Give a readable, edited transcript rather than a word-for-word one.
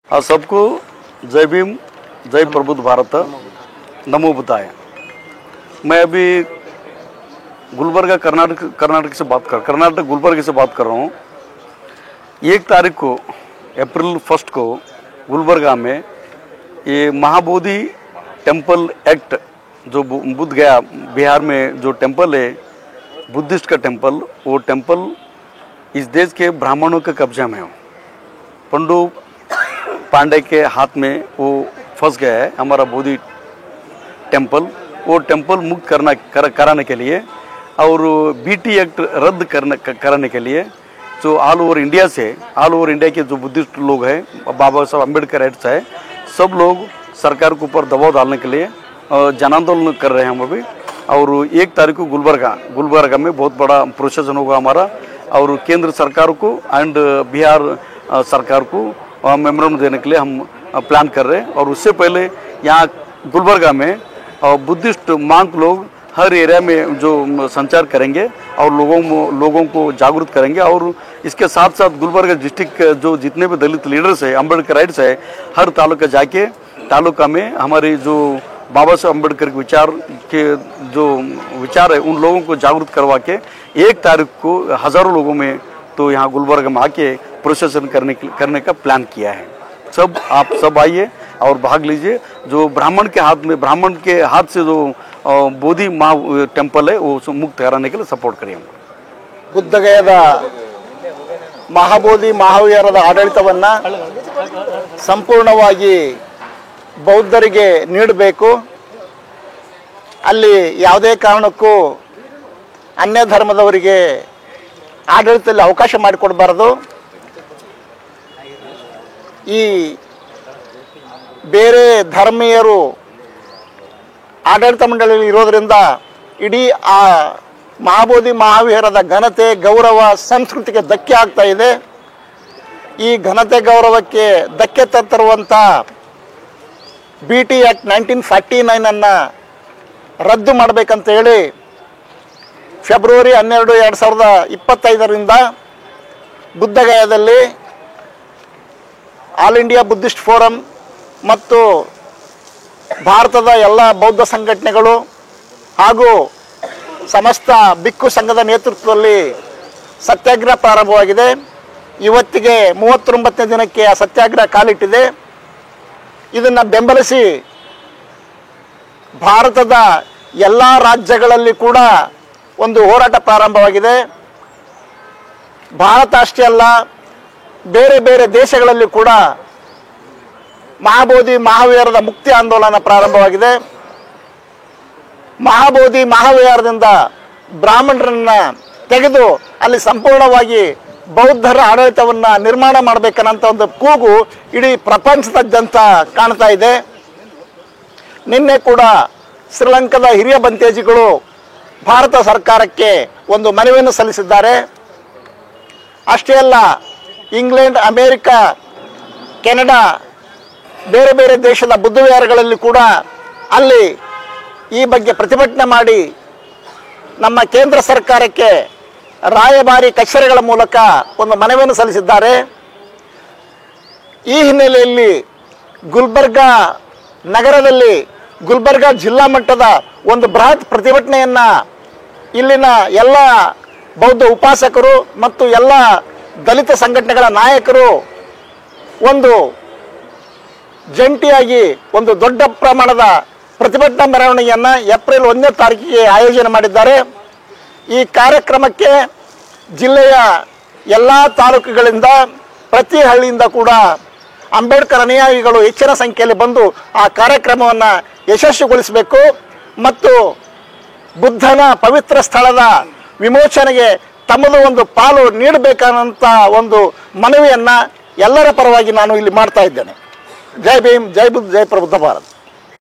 आप सबको जय भीम, जय प्रबुद्ध भारत, नमो बुद्धाय। मैं अभी गुलबर्गा कर्नाटक गुलबर्गा से बात कर रहा हूँ। 1 तारीख को अप्रैल 1 को गुलबर्गा में ये महाबोधि टेम्पल एक्ट जो बुद्ध गया बिहार में जो टेम्पल है बुद्धिस्ट का टेम्पल, वो टेम्पल इस देश के ब्राह्मणों के कब्जा में हो। पंडू पांडे के हाथ में वो फंस गया है हमारा बोधि टेम्पल। वो टेम्पल मुक्त कराने के लिए और बीटी एक्ट रद्द कराने के लिए जो ऑल ओवर इंडिया के जो बुद्धिस्ट लोग हैं, बाबा साहब अम्बेडकर राइट्स है, सब लोग सरकार के ऊपर दबाव डालने के लिए जन आंदोलन कर रहे हैं हम अभी। और 1 तारीख को गुलबर्गा में बहुत बड़ा प्रोसेसन होगा हमारा, और केंद्र सरकार को एंड बिहार सरकार को मेमोरेंडम देने के लिए हम प्लान कर रहे हैं। और उससे पहले यहाँ गुलबर्गा में बुद्धिस्ट मांग लोग हर एरिया में जो संचार करेंगे और लोगों को जागरूक करेंगे। और इसके साथ साथ गुलबर्गा डिस्ट्रिक्ट जो जितने भी दलित लीडर्स है, अम्बेडकर राइट्स है, हर तालुका जाके तालुका में हमारी जो बाबा साहब अम्बेडकर के जो विचार है उन लोगों को जागरूक करवा के 1 तारीख को हज़ारों लोगों में तो यहाँ गुलबर्गा में आके प्रोसेसन करने का प्लान किया है। आप सब आइए और भाग लीजिए। जो ब्राह्मण के हाथ से जो बोधि टेम्पल है वो मुक्त कराने के लिए सपोर्ट करिए। ಬುದ್ಧಗಯದ ಮಹಾಬೋಧಿ ಮಹಾವೀರದ ಆಡಳಿತವನ್ನು ಸಂಪೂರ್ಣವಾಗಿ ಬೌದ್ಧರಿಗೆ ನೀಡಬೇಕು। ಅಲ್ಲಿ ಯಾವುದೇ ಕಾರಣಕ್ಕೂ ಅನ್ಯ ಧರ್ಮದವರಿಗೆ ಆಡಳಿತದಲ್ಲಿ ಅವಕಾಶ ಮಾಡಿಕೊಡಬಾರದು। ಈ ಬೇರೆ ಧರ್ಮೀಯರು ಆಡಳಿತ ಮಂಡಳಿಯಲ್ಲಿ ಇರೋದರಿಂದ ಇಡೀ ಆ ಮಹಾಬೋಧಿ ಮಹಾವೀರದ ಘನತೆ, ಗೌರವ, ಸಂಸ್ಕೃತಿಗೆ ಧಕ್ಕೆ ಆಗ್ತಾ ಇದೆ। ಈ ಘನತೆ ಗೌರವಕ್ಕೆ ಧಕ್ಕೆ ತರುವಂಥ BT ಆಕ್ಟ್ 1949 ರದ್ದು ಮಾಡಬೇಕಂತ ಹೇಳಿ ಫೆಬ್ರವರಿ 12, 2025ರಿಂದ ಬುದ್ಧಗಯಾದಲ್ಲಿ ಆಲ್ ಇಂಡಿಯಾ ಬುದ್ಧಿಸ್ಟ್ ಫೋರಂ ಮತ್ತು ಭಾರತದ ಎಲ್ಲ ಬೌದ್ಧ ಸಂಘಟನೆಗಳು ಹಾಗೂ ಸಮಸ್ತ ಬಿಕ್ಕು ಸಂಘದ ನೇತೃತ್ವದಲ್ಲಿ ಸತ್ಯಾಗ್ರಹ ಪ್ರಾರಂಭವಾಗಿದೆ। ಇವತ್ತಿಗೆ 39ನೇ ದಿನಕ್ಕೆ ಆ ಸತ್ಯಾಗ್ರಹ ಕಾಲಿಟ್ಟಿದೆ। ಇದನ್ನು ಬೆಂಬಲಿಸಿ ಭಾರತದ ಎಲ್ಲ ರಾಜ್ಯಗಳಲ್ಲಿ ಕೂಡ ಒಂದು ಹೋರಾಟ ಪ್ರಾರಂಭವಾಗಿದೆ। ಭಾರತ ಅಷ್ಟೇ ಅಲ್ಲ, ಬೇರೆ ಬೇರೆ ದೇಶಗಳಲ್ಲಿ ಕೂಡ ಮಹಾಬೋಧಿ ಮಹಾವೀರದ ಮುಕ್ತಿ ಆಂದೋಲನ ಪ್ರಾರಂಭವಾಗಿದೆ। ಮಹಾಬೋಧಿ ಮಹಾವೀರದಿಂದ ಬ್ರಾಹ್ಮಣರನ್ನು ತೆಗೆದು ಅಲ್ಲಿ ಸಂಪೂರ್ಣವಾಗಿ ಬೌದ್ಧರ ಆಡಳಿತವನ್ನು ನಿರ್ಮಾಣ ಮಾಡಬೇಕನ್ನಂಥ ಒಂದು ಕೂಗು ಇಡೀ ಪ್ರಪಂಚದಾದ್ಯಂತ ಕಾಣ್ತಾ ಇದೆ। ನಿನ್ನೆ ಕೂಡ ಶ್ರೀಲಂಕಾದ ಹಿರಿಯ ಬಂತೇಜಿಗಳು ಭಾರತ ಸರ್ಕಾರಕ್ಕೆ ಒಂದು ಮನವಿಯನ್ನು ಸಲ್ಲಿಸಿದ್ದಾರೆ। ಅಷ್ಟೇ ಅಲ್ಲ, ಇಂಗ್ಲೆಂಡ್, ಅಮೇರಿಕಾ, ಕೆನಡಾ, ಬೇರೆ ಬೇರೆ ದೇಶದ ಬುದ್ಧ ವಿಹಾರಗಳಲ್ಲಿ ಕೂಡ ಅಲ್ಲಿ ಈ ಬಗ್ಗೆ ಪ್ರತಿಭಟನೆ ಮಾಡಿ ನಮ್ಮ ಕೇಂದ್ರ ಸರ್ಕಾರಕ್ಕೆ ರಾಯಭಾರಿ ಕಚೇರಿಗಳ ಮೂಲಕ ಒಂದು ಮನವಿಯನ್ನು ಸಲ್ಲಿಸಿದ್ದಾರೆ। ಈ ಹಿನ್ನೆಲೆಯಲ್ಲಿ ಗುಲ್ಬರ್ಗಾ ನಗರದಲ್ಲಿ ಗುಲ್ಬರ್ಗಾ ಜಿಲ್ಲಾ ಮಟ್ಟದ ಒಂದು ಬೃಹತ್ ಪ್ರತಿಭಟನೆಯನ್ನು ಇಲ್ಲಿನ ಎಲ್ಲ ಬೌದ್ಧ ಉಪಾಸಕರು ಮತ್ತು ಎಲ್ಲ ದಲಿತ ಸಂಘಟನೆಗಳ ನಾಯಕರು ಒಂದು ಜಂಟಿಯಾಗಿ ಒಂದು ದೊಡ್ಡ ಪ್ರಮಾಣದ ಪ್ರತಿಭಟನಾ ಮೆರವಣಿಗೆಯನ್ನು ಏಪ್ರಿಲ್ 1ನೇ ತಾರೀಕಿಗೆ ಆಯೋಜನೆ ಮಾಡಿದ್ದಾರೆ। ಈ ಕಾರ್ಯಕ್ರಮಕ್ಕೆ ಜಿಲ್ಲೆಯ ಎಲ್ಲ ತಾಲೂಕುಗಳಿಂದ, ಪ್ರತಿ ಹಳ್ಳಿಯಿಂದ ಕೂಡ ಅಂಬೇಡ್ಕರ್ ಅನುಯಾಯಿಗಳು ಹೆಚ್ಚಿನ ಸಂಖ್ಯೆಯಲ್ಲಿ ಬಂದು ಆ ಕಾರ್ಯಕ್ರಮವನ್ನು ಯಶಸ್ವಿಗೊಳಿಸಬೇಕು ಮತ್ತು ಬುದ್ಧನ ಪವಿತ್ರ ಸ್ಥಳದ ವಿಮೋಚನೆಗೆ ತಮ್ಮದು ಒಂದು ಪಾಲು ನೀಡಬೇಕನ್ನಂಥ ಒಂದು ಮನವಿಯನ್ನು ಎಲ್ಲರ ಪರವಾಗಿ ನಾನು ಇಲ್ಲಿ ಮಾಡ್ತಾ ಇದ್ದೇನೆ। ಜೈ ಭೀಮ್, ಜೈ ಬುದ್ಧ, ಜೈ ಪ್ರಬುದ್ಧ ಭಾರತ್।